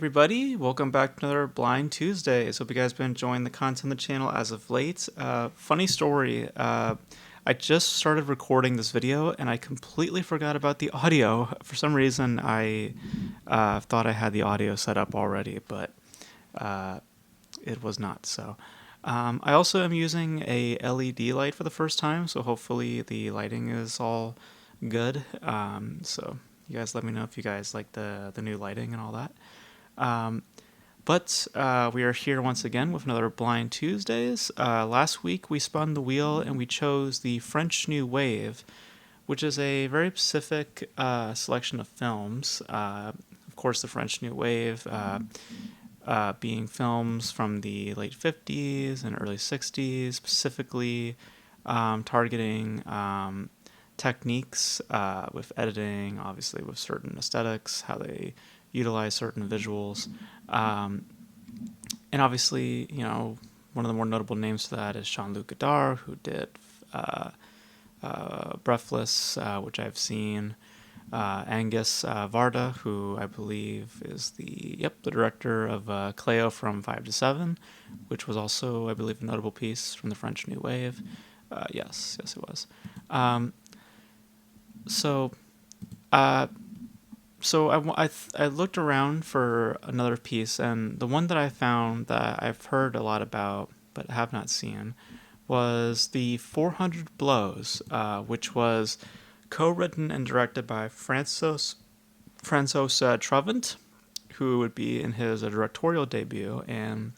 everybody. Welcome back to another Blind Tuesdays. Hope you guys been enjoying the content on the channel as of late. Funny story. I just started recording this video and I completely forgot about the audio. For some reason, I thought I had the audio set up already, but it was not. So I also am using a LED light for the first time, so hopefully the lighting is all good. So you guys let me know if you guys like the new lighting and all that. But we are here once again with another Blind Tuesdays. Last week we spun the wheel and we chose the French New Wave, which is a very specific selection of films. Of course, the French New Wave being films from the late 50s and early 60s, specifically targeting techniques with editing, obviously with certain aesthetics, how they utilize certain visuals. And obviously, one of the more notable names for that is Jean-Luc Godard, who did Breathless, which I've seen. Angus Varda, who I believe is the director of Cleo from 5 to 7, which was also, I believe, a notable piece from the French New Wave. Yes, it was. So I looked around for another piece, and the one that I found that I've heard a lot about but have not seen was the 400 Blows, which was co-written and directed by Francois Truffaut, who would be in his directorial debut, and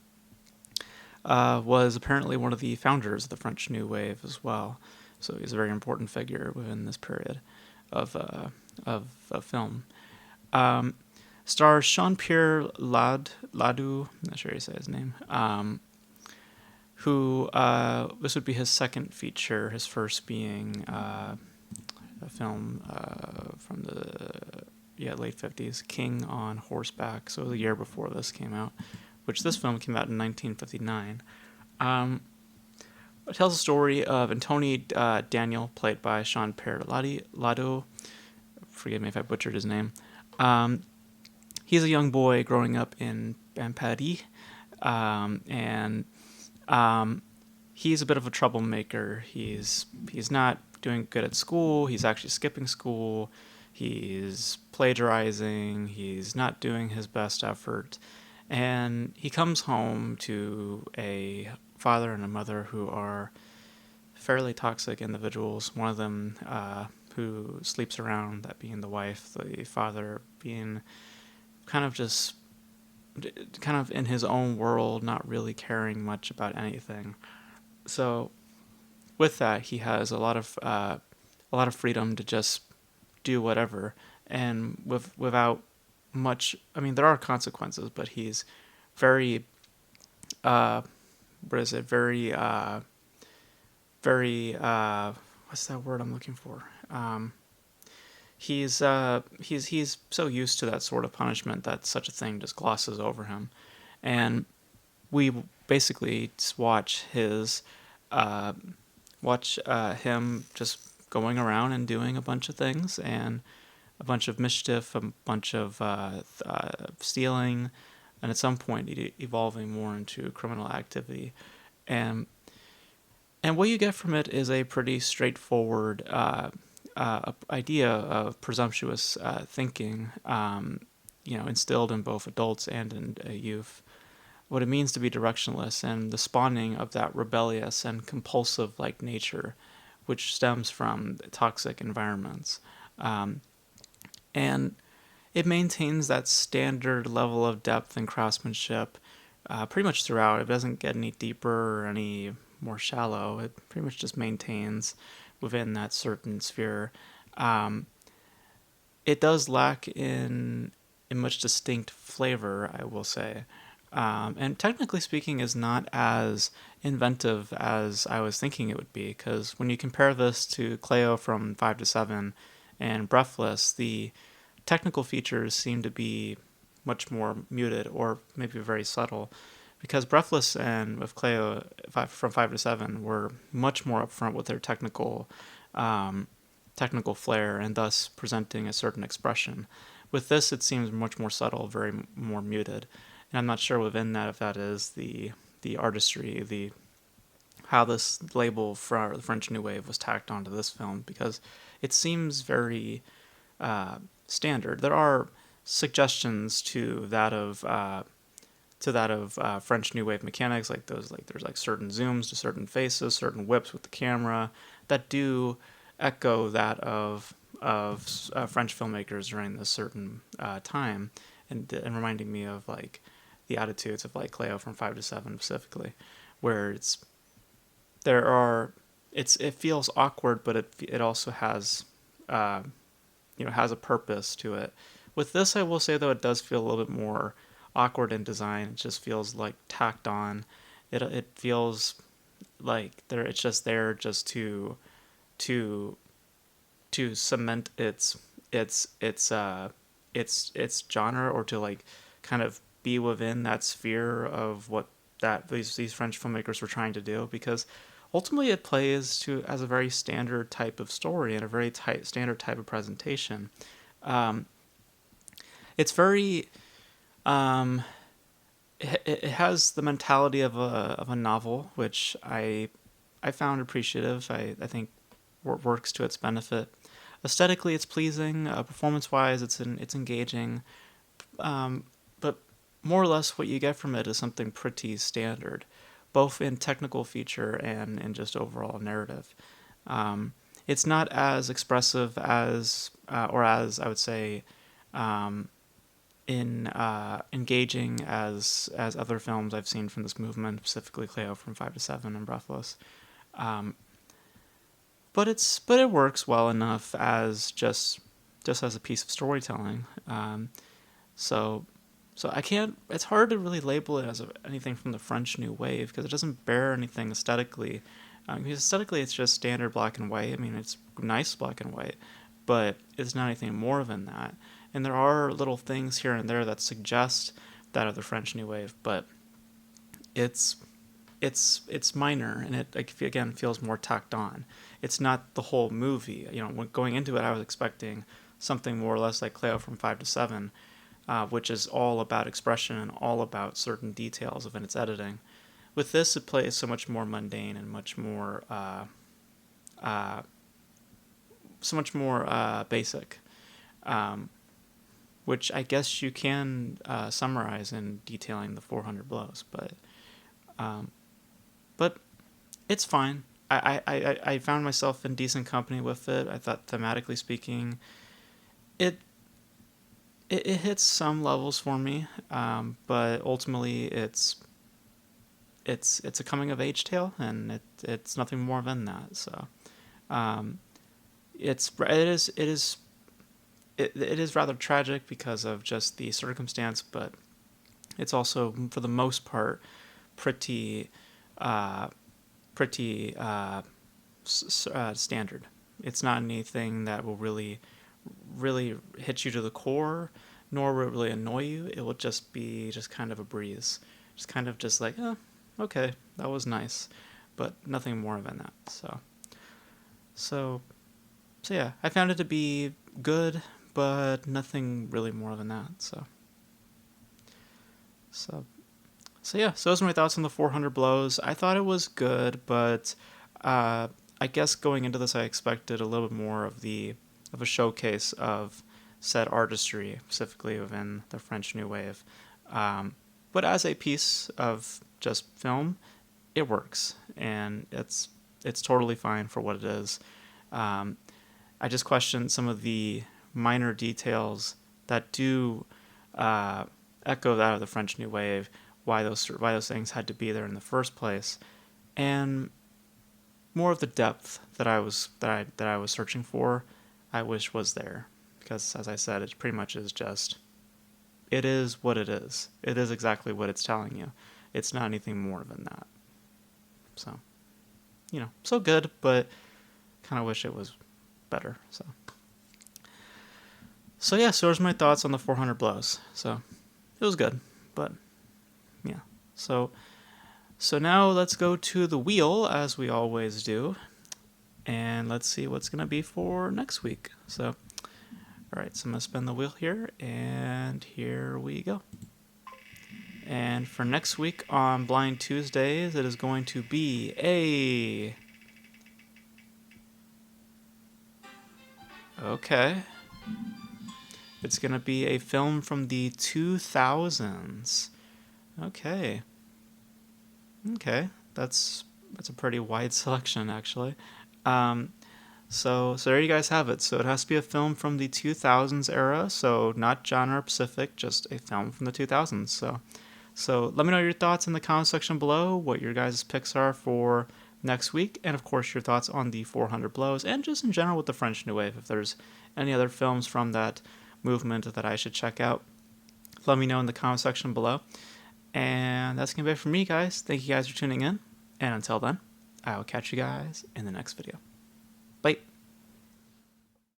was apparently one of the founders of the French New Wave as well. So he's a very important figure within this period of film. Stars Jean-Pierre Ladoux, I'm not sure how you say his name, who this would be his second feature, his first being a film from the late 50s, King on Horseback, so the year before this came out, which this film came out in 1959. It tells the story of Antony Daniel, played by Jean-Pierre Ladoux. Forgive me if I butchered his name. He's a young boy growing up in Paris, and he's a bit of a troublemaker. He's not doing good at school. He's actually skipping school. He's plagiarizing. He's not doing his best effort. And he comes home to a father and a mother who are fairly toxic individuals. One of them who sleeps around, that being the wife, the father being kind of in his own world, not really caring much about anything. So with that, he has a lot of freedom to just do whatever, and without much. I mean, there are consequences, but he's very very what's that word I'm looking for? He's so used to that sort of punishment that such a thing just glosses over him, and we basically just watch him just going around and doing a bunch of things, and a bunch of mischief, a bunch of stealing, and at some point evolving more into criminal activity, and what you get from it is a pretty straightforward idea of presumptuous thinking, instilled in both adults and in youth. What it means to be directionless and the spawning of that rebellious and compulsive-like nature, which stems from toxic environments. And it maintains that standard level of depth and craftsmanship pretty much throughout. It doesn't get any deeper or any more shallow. It pretty much just maintains within that certain sphere. It does lack in much distinct flavor, I will say. And technically speaking, is not as inventive as I was thinking it would be, because when you compare this to Cleo from 5 to 7 and Breathless, the technical features seem to be much more muted, or maybe very subtle, because Breathless and with Cleo from 5 to 7 were much more upfront with their technical flair, and thus presenting a certain expression. With this, it seems much more subtle, very more muted, and I'm not sure within that if that is the artistry, the how this label for the French New Wave was tacked onto this film, because it seems very standard. There are suggestions to that of French New Wave mechanics, like those, like there's like certain zooms to certain faces, certain whips with the camera that do echo that of French filmmakers during this certain time, and reminding me of like the attitudes of like Cleo from 5 to 7 specifically, where it feels awkward, but it also has has a purpose to it. With this, I will say though, it does feel a little bit more awkward in design. It just feels like tacked on. It feels like it's just there just to cement its genre, or to like kind of be within that sphere of what that these French filmmakers were trying to do, because ultimately it plays to as a very standard type of story and a very standard type of presentation. It's very it has the mentality of a novel, which I found appreciative. I think works to its benefit. Aesthetically, it's pleasing. Performance-wise, it's engaging. But more or less, what you get from it is something pretty standard, both in technical feature and in just overall narrative. It's not as expressive as, or as I would say, in engaging as other films I've seen from this movement, specifically Cleo from 5 to 7 and Breathless. But it works well enough as just as a piece of storytelling. So I can't. It's hard to really label it as anything from the French New Wave, because it doesn't bear anything aesthetically. Because aesthetically, it's just standard black and white. I mean, it's nice black and white, but it's not anything more than that. And there are little things here and there that suggest that of the French New Wave, but it's minor, and it again feels more tacked on. It's not the whole movie. When going into it, I was expecting something more or less like Cleo from 5 to 7, which is all about expression and all about certain details of its editing. With this, it plays so much more mundane and much more basic, which I guess you can summarize in detailing the 400 blows, but it's fine. I found myself in decent company with it. I thought, thematically speaking, it hits some levels for me, but ultimately it's a coming of age tale, and it's nothing more than that. So it is rather tragic because of just the circumstance, but it's also, for the most part, pretty standard. It's not anything that will really hit you to the core, nor will it really annoy you. It will just be just kind of a breeze, just kind of just like, oh, okay, that was nice, but nothing more than that. So yeah, I found it to be good, but nothing really more than that. So yeah, so those are my thoughts on the 400 blows. I thought it was good, but I guess going into this, I expected a little bit more of a showcase of said artistry, specifically within the French New Wave. But as a piece of just film, it works, and it's totally fine for what it is. I just questioned some of the minor details that do echo that of the French New Wave, why those things had to be there in the first place, and more of the depth that I was searching for, I wish was there, because as I said, it pretty much is just, it is what it is. It is exactly what it's telling you. It's not anything more than that. So, so good, but kind of wish it was better. So yeah, so there's my thoughts on the 400 blows. So it was good, but yeah. So now let's go to the wheel, as we always do, and let's see what's gonna be for next week. So All right, so I'm going to spin the wheel here, and here we go. And for next week on Blind Tuesdays, it is going to be a... Okay. It's going to be a film from the 2000s. Okay. Okay. That's a pretty wide selection, actually. So there you guys have it. So it has to be a film from the 2000s era, so not genre specific, just a film from the 2000s. So let me know your thoughts in the comment section below, what your guys' picks are for next week, and of course your thoughts on the 400 Blows, and just in general with the French New Wave. If there's any other films from that movement that I should check out, let me know in the comment section below. And that's going to be it for me, guys. Thank you guys for tuning in, and until then, I will catch you guys in the next video. Bye.